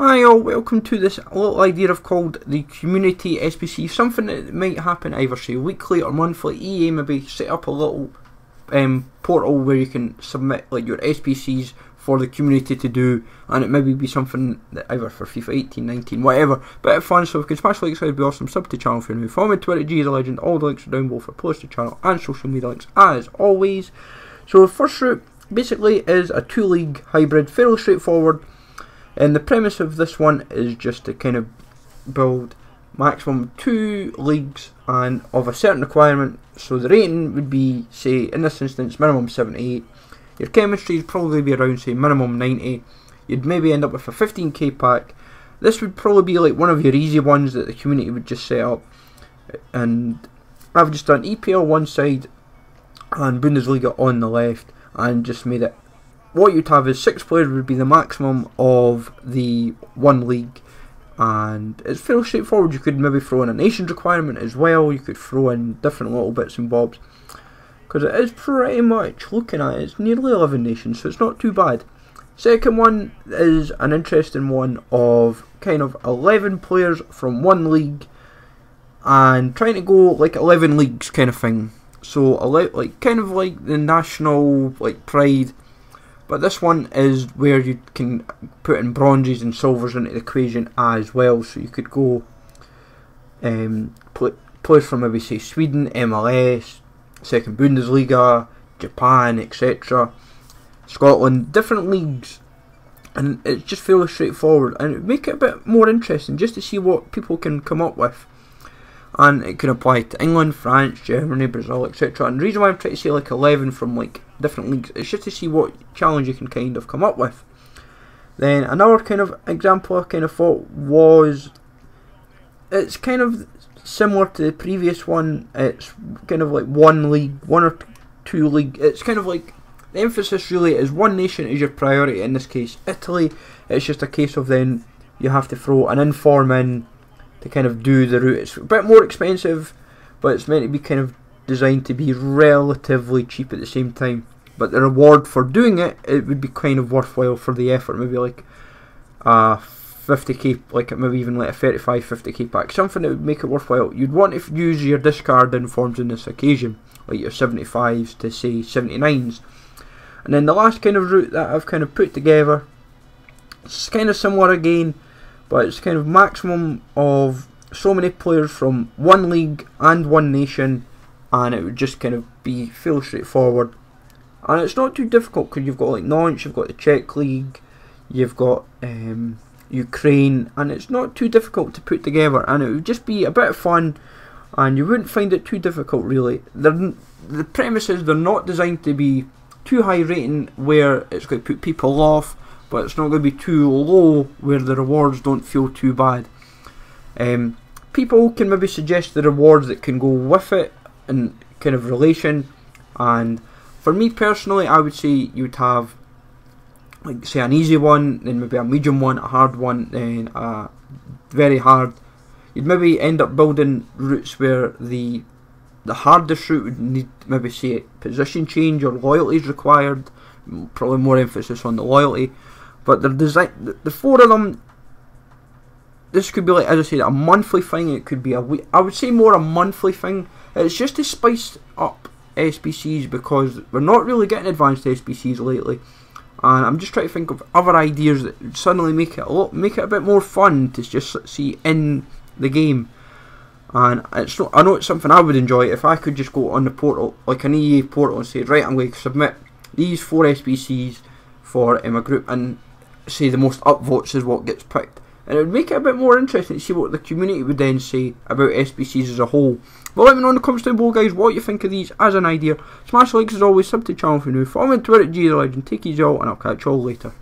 Hi all, welcome to this little idea I've called the Community SBC, something that might happen either say weekly or monthly. EA maybe set up a little portal where you can submit like your SBCs for the community to do, and it maybe be something that either for FIFA 18, 19, whatever, bit of fun. So if you can smash the like, it'd be awesome. Sub to the channel if you're new. Follow me on Twitter, G the Legend. All the links are down below for post to the channel and social media links as always. So the first route basically is a 2-league hybrid, fairly straightforward. And the premise of this one is just to kind of build maximum 2 leagues and of a certain requirement. So the rating would be, say, in this instance, minimum 78. Your chemistry would probably be around, say, minimum 90. You'd maybe end up with a 15k pack. This would probably be like one of your easy ones that the community would just set up. And I've just done EPL one side and Bundesliga on the left, and just made it. What you'd have is 6 players would be the maximum of the one league, and it's fairly straightforward. You could maybe throw in a nations requirement as well. You could throw in different little bits and bobs, because it is pretty much, looking at it, it's nearly 11 nations, so it's not too bad. Second one is an interesting one of kind of 11 players from one league and trying to go like 11 leagues kind of thing. So like kind of like the national like pride. But this one is where you can put in bronzes and silvers into the equation as well. So you could go players from maybe say Sweden, MLS, second Bundesliga, Japan, etc. Scotland, different leagues, and it's just fairly straightforward, and it would make it a bit more interesting just to see what people can come up with. And it can apply to England, France, Germany, Brazil, etc. And the reason why I'm trying to say like 11 from like different leagues is just to see what challenge you can kind of come up with. Then another kind of example I kind of thought was, it's kind of similar to the previous one. It's kind of like one league, 1 or 2 league. It's kind of like the emphasis really is one nation is your priority. In this case, Italy. It's just a case of then you have to throw an inform in to kind of do the route. It's a bit more expensive, but it's meant to be kind of designed to be relatively cheap at the same time. But the reward for doing it, it would be kind of worthwhile for the effort. Maybe like a 50k, like maybe even like a 35, 50k pack, something that would make it worthwhile. You'd want to use your discard informs in this occasion, like your 75s to say 79s. And then the last kind of route that I've kind of put together, it's kind of similar again, but it's kind of maximum of so many players from one league and one nation, and it would just kind of be fairly straightforward. And it's not too difficult because you've got like Nantes, you've got the Czech League, you've got Ukraine, and it's not too difficult to put together, and it would just be a bit of fun, and you wouldn't find it too difficult really. The premise is they're not designed to be too high rating where it's going to put people off, but it's not going to be too low where the rewards don't feel too bad. People can maybe suggest the rewards that can go with it in kind of relation, and for me personally I would say you would have like say an easy one, then maybe a medium one, a hard one, then a very hard. You'd maybe end up building routes where the hardest route would need maybe say position change or loyalty is required, probably more emphasis on the loyalty. But they're designed, the 4 of them, this could be like, as I said, a monthly thing, it could be a week, I would say more a monthly thing. It's just to spice up SBCs because we're not really getting advanced SBCs lately. And I'm just trying to think of other ideas that would suddenly make it a bit more fun to just see in the game. And it's not, I know it's something I would enjoy if I could just go on the portal, like an EA portal, and say, right, I'm going to submit these 4 SBCs for a group, and say the most upvotes is what gets picked, and it would make it a bit more interesting to see what the community would then say about SBCs as a whole. But let me know in the comments down below, guys, what you think of these as an idea. Smash the likes as always, sub to the channel if you're new, follow me on Twitter, G the Legend. Take it easy all, and I'll catch you all later.